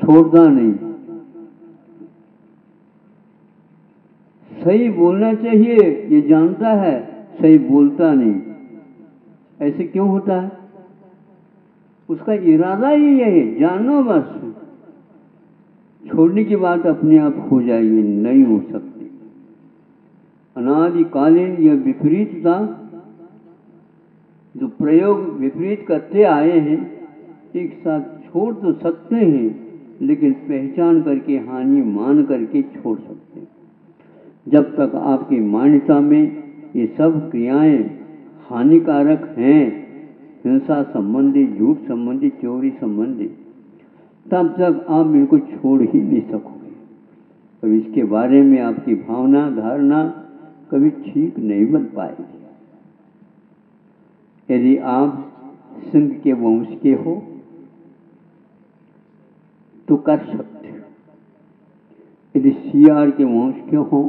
छोड़ता नहीं। सही बोलना चाहिए ये जानता है, सही बोलता नहीं। ऐसे क्यों होता है? उसका इरादा ही यही, जानो बस। छोड़ने की बात अपने आप हो जाएगी, नहीं हो सकती। अनादिकालीन यह विपरीतता, जो प्रयोग विपरीत करते आए हैं, एक साथ छोड़ तो सकते हैं, लेकिन पहचान करके, हानि मान करके छोड़ सकते हैं। जब तक आपकी मान्यता में ये सब क्रियाएं हानिकारक हैं, हिंसा संबंधी, झूठ संबंधी, चोरी संबंधी, तब तक आप इनको छोड़ ही नहीं सकोगे। और इसके बारे में आपकी भावना, धारणा कभी ठीक नहीं बन पाएगी। यदि आप सिंह के वंश के हो तो कर सकते हो। यदि सियार के वंश के हो,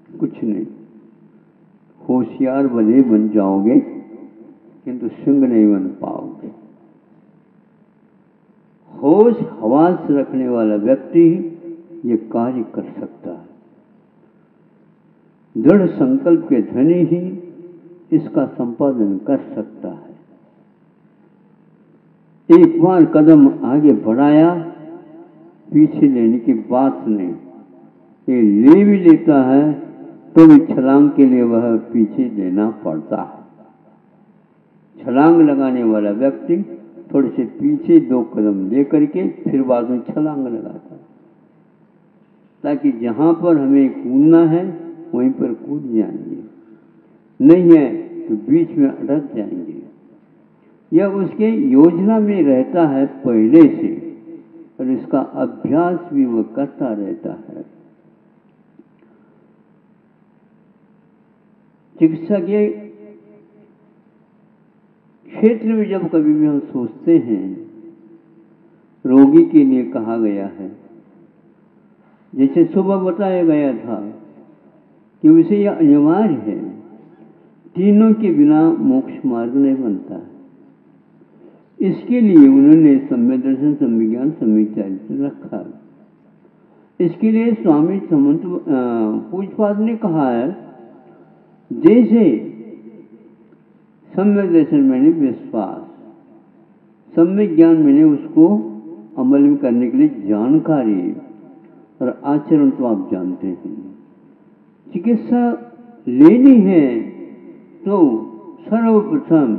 कुछ नहीं। होशियार भले बन जाओगे किंतु सिंह नहीं बन पाओगे। होश हवास रखने वाला व्यक्ति ये कार्य कर सकता है। दृढ़ संकल्प के धनी ही इसका संपादन कर सकता है। एक बार कदम आगे बढ़ाया, पीछे लेने की बात नहीं। ये ले भी लेता है तो भी छलांग के लिए वह पीछे लेना पड़ता है। छलांग लगाने वाला व्यक्ति थोड़े से पीछे 2 कदम ले करके फिर बाद में छलांग लगाता है, ताकि जहां पर हमें कूदना है वहीं पर कूद जाएंगे, नहीं है तो बीच में अटक जाएंगे। यह उसके योजना में रहता है पहले से, और इसका अभ्यास भी वह करता रहता है। चिकित्सा के क्षेत्र में जब कभी भी हम सोचते हैं, रोगी के लिए कहा गया है, जैसे सुबह बताया गया था कि उसे यह अनिवार्य है, तीनों के बिना मोक्ष मार्ग नहीं बनता है। इसके लिए उन्होंने सम्यक दर्शन, सम्यक ज्ञान, सम्यक चरित्र रखा। इसके लिए स्वामी समंत पूज्यपाद ने कहा है, जैसे सम्यक दर्शन मैंने विश्वास, सम्यक ज्ञान मैंने उसको अमल में करने के लिए जानकारी, और आचरण तो आप जानते हैं। चिकित्सा लेनी है तो सर्वप्रथम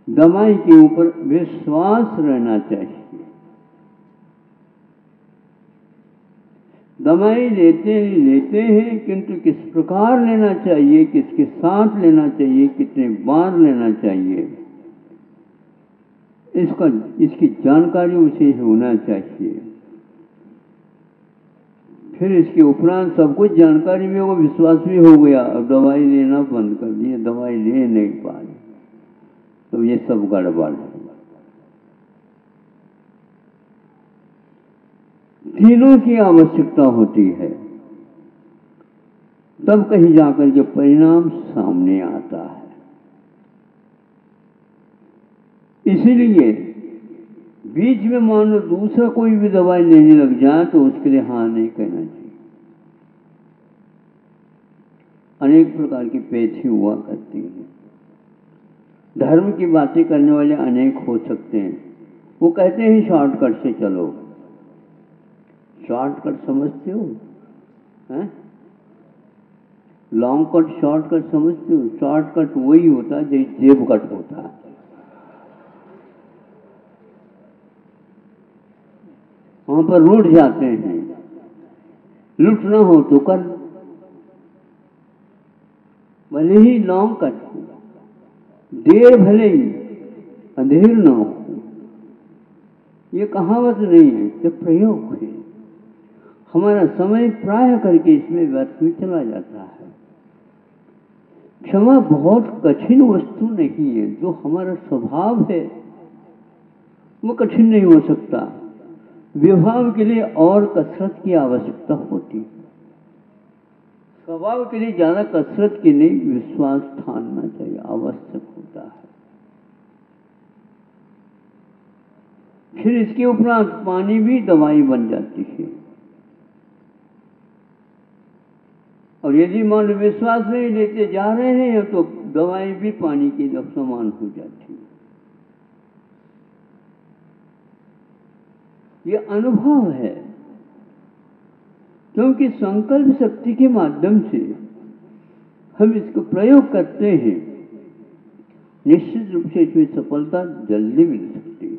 दवाई के ऊपर विश्वास रहना चाहिए। दवाई लेते हैं, किंतु किस प्रकार लेना चाहिए, किसके साथ लेना चाहिए, कितने बार लेना चाहिए, इसकी जानकारी उसे होना चाहिए। फिर इसके उपरांत सब कुछ जानकारी में वो विश्वास भी हो गया और दवाई लेना बंद कर दिए, दवाई ले नहीं पाए, तो ये सब गड़बड़ है। तीनों की आवश्यकता होती है, तब कहीं जाकर के परिणाम सामने आता है। इसीलिए बीच में मान लो दूसरा कोई भी दवाई लेने लग जाए तो उसके लिए हाँ नहीं कहना चाहिए। अनेक प्रकार की पैथी हुआ करती है। धर्म की बातें करने वाले अनेक हो सकते हैं। वो कहते हैं शॉर्टकट से चलो। शॉर्टकट समझते हो? हैं? लॉन्ग कट शॉर्टकट समझते हो? शॉर्टकट वही होता है जो जेब कट होता है। वहां पर रूठ जाते हैं। लुट ना हो तो कर, भले ही लॉन्ग कट हो, देर भले ही अंधेर ना हो। ये कहावत नहीं है, ये प्रयोग है। हमारा समय प्राय करके इसमें व्यर्थ में चला जाता है। क्षमा बहुत कठिन वस्तु नहीं है। जो हमारा स्वभाव है वो कठिन नहीं हो सकता। विभाव के लिए और कसरत की आवश्यकता होती है। स्वभाव के लिए ज्यादा कसरत की नहीं, विश्वास ठानना चाहिए, आवश्यक होता है। फिर इसके उपरांत पानी भी दवाई बन जाती है। और यदि मान लो विश्वास नहीं लेते जा रहे हैं तो दवाई भी पानी के समान हो जाती है। ये अनुभव है, क्योंकि संकल्प शक्ति के माध्यम से हम इसको प्रयोग करते हैं, निश्चित रूप से इसमें सफलता जल्दी मिल सकती है।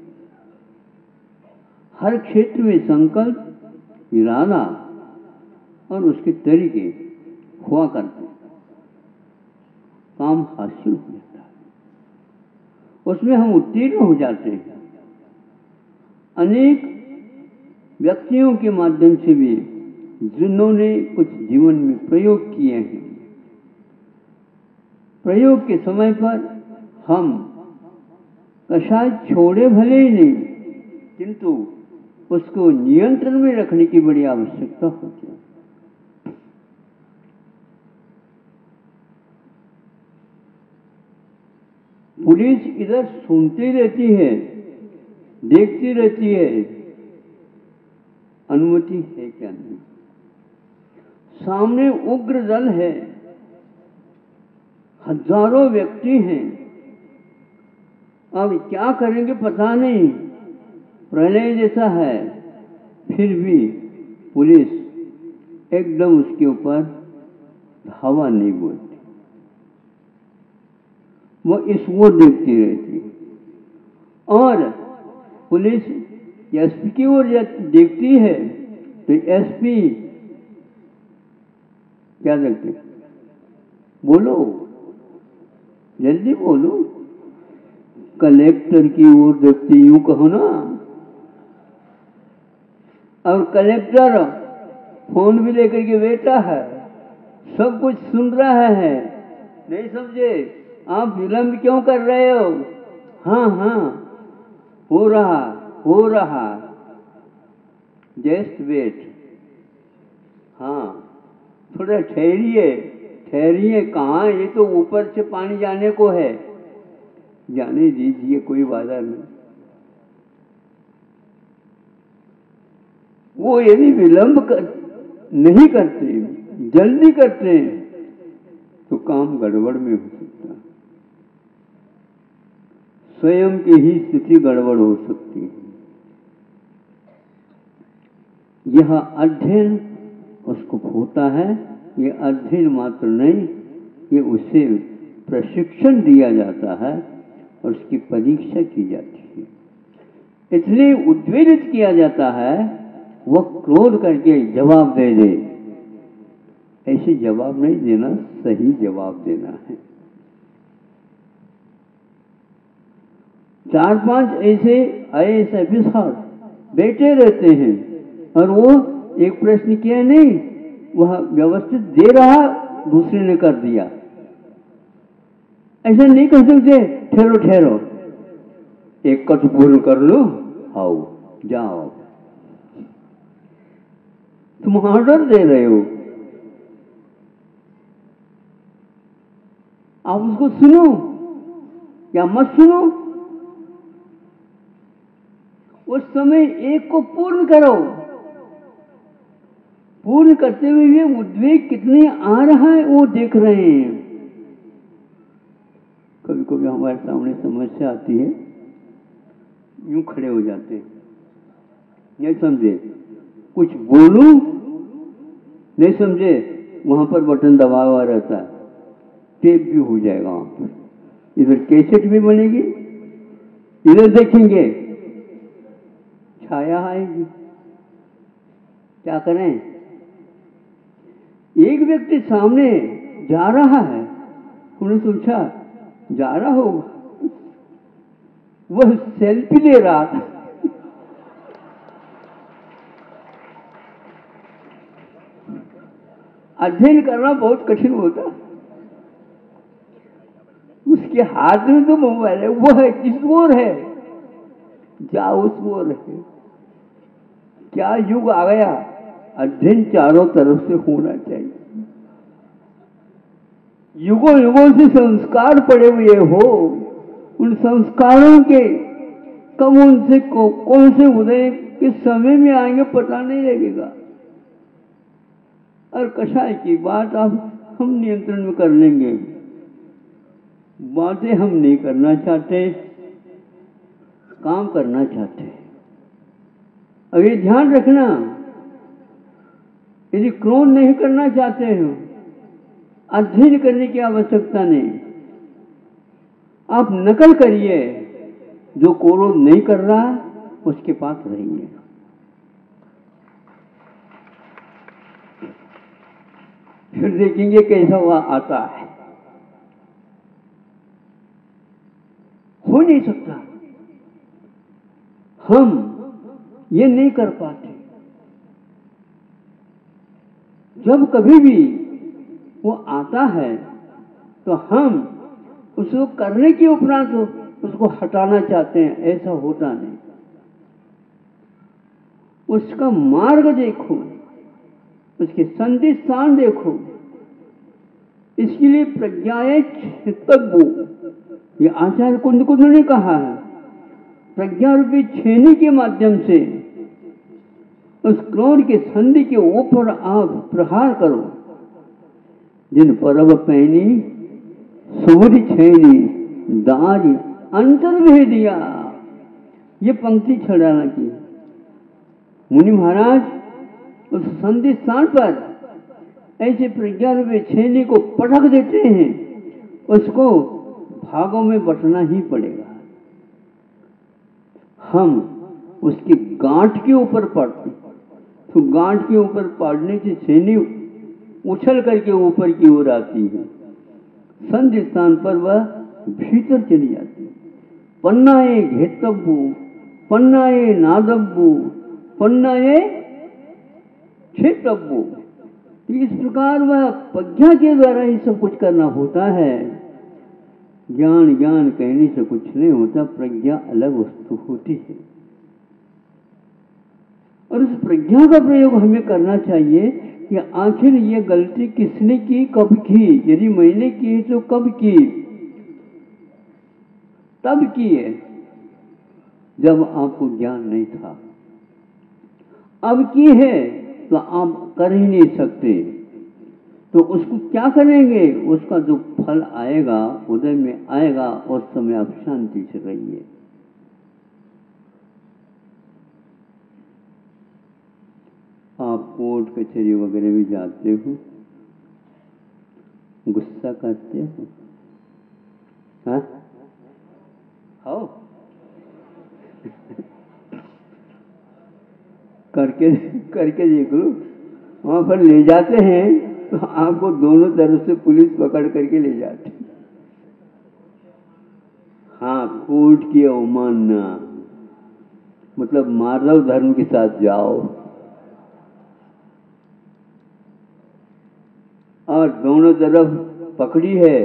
हर क्षेत्र में संकल्प, इरादा और उसके तरीके हुआ करते, काम हासिल हो जाता है, उसमें हम उत्तीर्ण हो जाते हैं। अनेक व्यक्तियों के माध्यम से भी जिन्होंने कुछ जीवन में प्रयोग किए हैं, प्रयोग के समय पर हम कषाय छोड़े भले ही नहीं, किंतु उसको नियंत्रण में रखने की बड़ी आवश्यकता होती है। पुलिस इधर सुनती रहती है, देखती रहती है, अनुमति है क्या नहीं। सामने उग्र दल है, हजारों व्यक्ति हैं, अब क्या करेंगे पता नहीं, प्रलय जैसा है, फिर भी पुलिस एकदम उसके ऊपर धावा नहीं बोलती, वो इसको देखती रहती है। और पुलिस एसपी की ओर देखती है तो एसपी क्या देखते, बोलो जल्दी बोलो, कलेक्टर की ओर देखती, यूं कहो ना। और कलेक्टर फोन भी लेकर के बैठा है, सब कुछ सुन रहा है, नहीं समझे, आप विलंब क्यों कर रहे हो? हाँ हाँ हो रहा, जस्ट वेट, हाँ थोड़ा ठहरिए, कहाँ, ये तो ऊपर से पानी जाने को है, जाने दीजिए, कोई बाधा नहीं। वो यदि विलंब नहीं करते, जल्दी करते हैं, तो काम गड़बड़ में हो सकता है, स्वयं की ही स्थिति गड़बड़ हो सकती है। यह अध्ययन उसको होता है, ये अध्ययन मात्र नहीं, ये उसे प्रशिक्षण दिया जाता है और उसकी परीक्षा की जाती है, इसलिए उद्वेलित किया जाता है, वह क्रोध करके जवाब दे दे। ऐसे जवाब नहीं देना, सही जवाब देना है। 4-5 ऐसे IAS ऑफिसर बैठे रहते हैं और वो एक प्रश्न किया नहीं, वह व्यवस्थित दे रहा, दूसरे ने कर दिया। ऐसा नहीं कर सकते, ठहरो, एक का तो पूर्ण कर लो, आओ जाओ, तुम ऑर्डर दे रहे हो, आप उसको सुनो या मत सुनो, उस समय एक को पूर्ण करो। पूर्ण करते हुए भी उद्वेग कितने आ रहा है वो देख रहे हैं। कभी कभी हमारे सामने समस्या आती है, यूं खड़े हो जाते हैं, नहीं समझे, कुछ बोलूं, नहीं समझे, वहां पर बटन दबा हुआ रहता है, टेप भी हो जाएगा वहां पर, इधर कैसेट भी बनेगी, इधर देखेंगे छाया आएगी, क्या करें। एक व्यक्ति सामने जा रहा है, उन्होंने सोचा जा रहा होगा, वह सेल्फी ले रहा था। अध्ययन करना बहुत कठिन होता, उसके हाथ में तो मोबाइल है, वह किस ओर है, जा उस ओर है। क्या युग आ गया, अध्ययन चारों तरफ से होना चाहिए। युगों युगों से संस्कार पड़े हुए हो, उन संस्कारों के कब उनसे कौन से उदय किस समय में आएंगे पता नहीं लगेगा। और कषाय की बात आप हम नियंत्रण में कर लेंगे, बातें हम नहीं करना चाहते, काम करना चाहते हैं। अब ये ध्यान रखना, यदि क्रोध नहीं करना चाहते हो, अध्ययन करने की आवश्यकता नहीं, आप नकल करिए, जो क्रोध नहीं कर रहा उसके पास रहिए। फिर देखेंगे कैसा हुआ आता है। हो नहीं सकता, हम ये नहीं कर पाते। जब कभी भी वो आता है तो हम उसको करने के उपरांत उसको हटाना चाहते हैं, ऐसा होता नहीं। उसका मार्ग देखो, उसके संधि स्थान देखो। इसके लिए प्रज्ञाए चित्तव्यो, ये आचार्य कुंद ने कहा है, प्रज्ञा रूपी छेनी के माध्यम से उस क्रोध के संधि के ऊपर आप प्रहार करो। जिन परब पैनी सुबुधि छेनी दारी अंतर भेदिया, ये पंक्ति छड़ाना की मुनि महाराज उस संधि स्थान पर ऐसे प्रज्ञा रूपी छेनी को पटक देते हैं, उसको भागों में बंटना ही पड़ेगा। हम उसकी गांठ के ऊपर पड़ते, तो गांठ के ऊपर पड़ने से छेनी उछल करके ऊपर की ओर आती है, संधि स्थान पर वह भीतर चली जाती है। पन्नाए घेतब्बू पन्नाए नादब्बू पन्नाए क्षेत्रब्बू, इस प्रकार वह प्रज्ञा के द्वारा ही सब कुछ करना होता है। ज्ञान ज्ञान कहने से कुछ नहीं होता, प्रज्ञा अलग वस्तु होती है। और उस प्रज्ञा का प्रयोग हमें करना चाहिए कि आखिर ये गलती किसने की, कब की। यदि मैंने की तो कब की, तब की है जब आपको ज्ञान नहीं था। अब की है तो आप कर ही नहीं सकते, तो उसको क्या करेंगे, उसका जो फल आएगा उदय में आएगा, उस समय आप शांति से रहिए। आप कोर्ट कचहरी वगैरह भी जाते हो, गुस्सा करते हो? हाँ हो करके देख लो। वहां पर ले जाते हैं तो आपको दोनों तरफ से पुलिस पकड़ करके ले जाती। हाँ, कोर्ट की अवमानना मतलब माधव धर्म के साथ जाओ और दोनों तरफ पकड़ी है,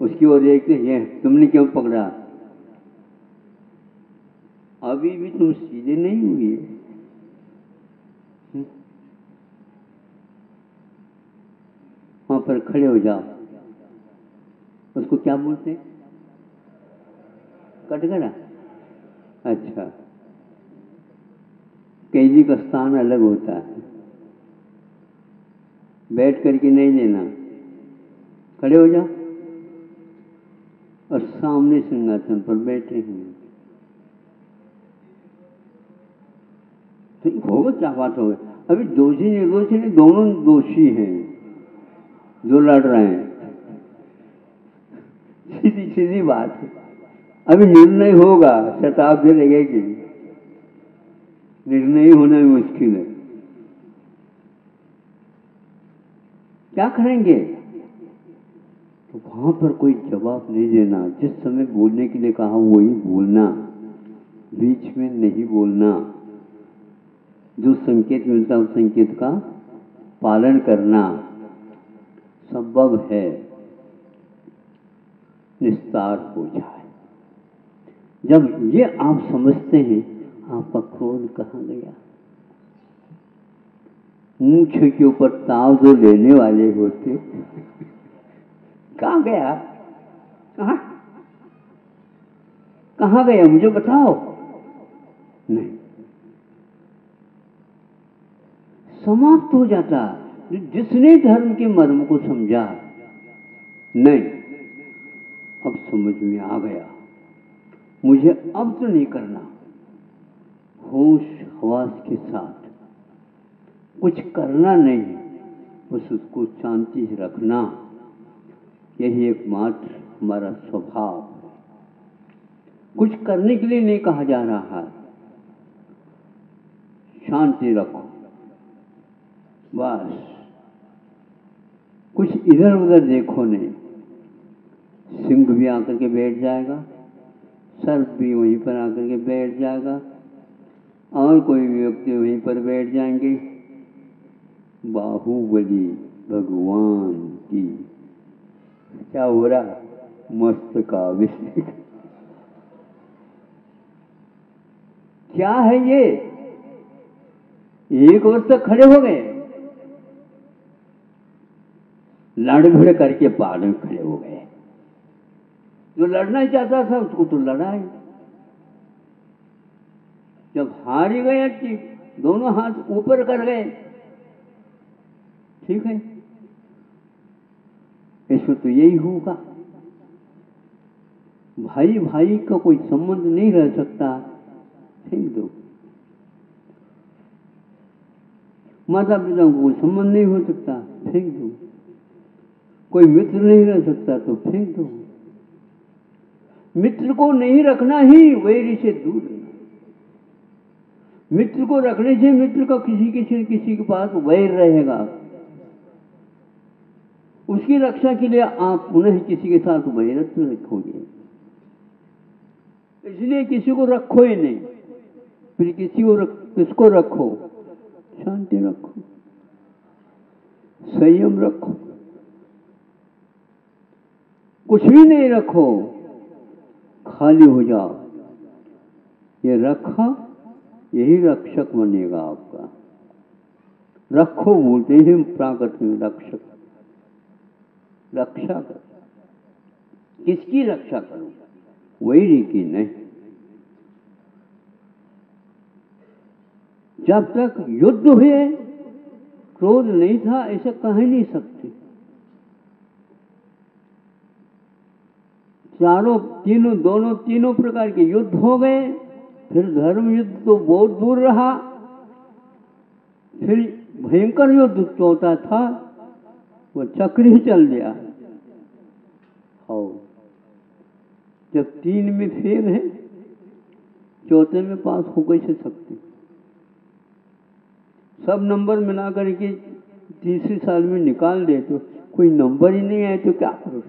उसकी ओर देखते हैं तुमने क्यों पकड़ा, अभी भी तुम सीधे नहीं हुए। वहां पर खड़े हो जाओ, उसको क्या बोलते हैं, कटघरा। अच्छा, कैदी का स्थान अलग होता है, बैठ करके नहीं लेना, खड़े हो जाओ और सामने सिंहासन पर बैठे हैं। तो होगा क्या बात होगी, अभी दोषी निर्दोषी नहीं, दोनों दोषी हैं जो लड़ रहे हैं। सीधी सीधी बात है, अभी निर्णय होगा, शताब्दी लगेगी, निर्णय होना भी मुश्किल है। क्या करेंगे, तो वहां पर कोई जवाब नहीं देना, जिस समय बोलने के लिए कहा वही बोलना, बीच में नहीं बोलना, जो संकेत मिलता है उस संकेत का पालन करना संभव है, निस्तार हो जाए। जब ये आप समझते हैं, आपका क्रोध कहाँ गया। मूंछ के ऊपर ताव जो लेने वाले होते कहाँ गया, कहाँ गया, मुझे बताओ। नहीं, समाप्त हो जाता। जिसने धर्म के मर्म को समझा, नहीं अब समझ में आ गया, मुझे अब तो नहीं करना, होश हवास के साथ कुछ करना नहीं, बस उसको शांति से रखना, यही एकमात्र हमारा स्वभाव। कुछ करने के लिए नहीं कहा जा रहा है, शांति रखो बस, कुछ इधर उधर देखो नहीं। सिंह भी आकर के बैठ जाएगा, सर्प भी वहीं पर आकर के बैठ जाएगा, और कोई भी व्यक्ति वहीं पर बैठ जाएंगे। बाहुबली भगवान की क्या हो रहा, मस्त का विषय क्या है ये, एक वर्ष तक खड़े हो गए, लड़ भिड़ करके बाद में खड़े हो गए। जो लड़ना चाहता था उसको तो लड़ा ही, जब हार ही गए कि दोनों हाथ ऊपर कर गए, ठीक है, इसमें तो यही होगा। भाई भाई का कोई संबंध नहीं रह सकता, फेंक दो। माता पिता को कोई संबंध नहीं हो सकता, फेंक दो। कोई मित्र नहीं रह सकता तो फेंक दो। मित्र को नहीं रखना ही वैरी से दूर रहना। मित्र को रखने से मित्र का किसी के पास वैर रहेगा, उसकी रक्षा के लिए आप पुनः किसी के साथ वैरत्व रखोगे। इसलिए किसी को रखो ही नहीं, फिर किसको रखो, शांति रखो, संयम रखो, कुछ भी नहीं रखो, खाली हो जाओ। ये रखा, यही रक्षक बनेगा आपका। रखो बोलते हैं प्राकृत में, रक्षक, रक्षा कर। किसकी रक्षा करूं, वैरी की नहीं। जब तक युद्ध हुए क्रोध नहीं था, ऐसा कह नहीं सकते। तीनों प्रकार के युद्ध हो गए, फिर धर्म युद्ध तो बहुत दूर रहा, फिर भयंकर युद्ध चौथा था, वो चक्र ही चल गया। और जब 3 में फेल है, चौथे में पास हो कैसे सकते? सब नंबर मिला करके तीसरे साल में निकाल दे तो कोई नंबर ही नहीं आए तो क्या करो?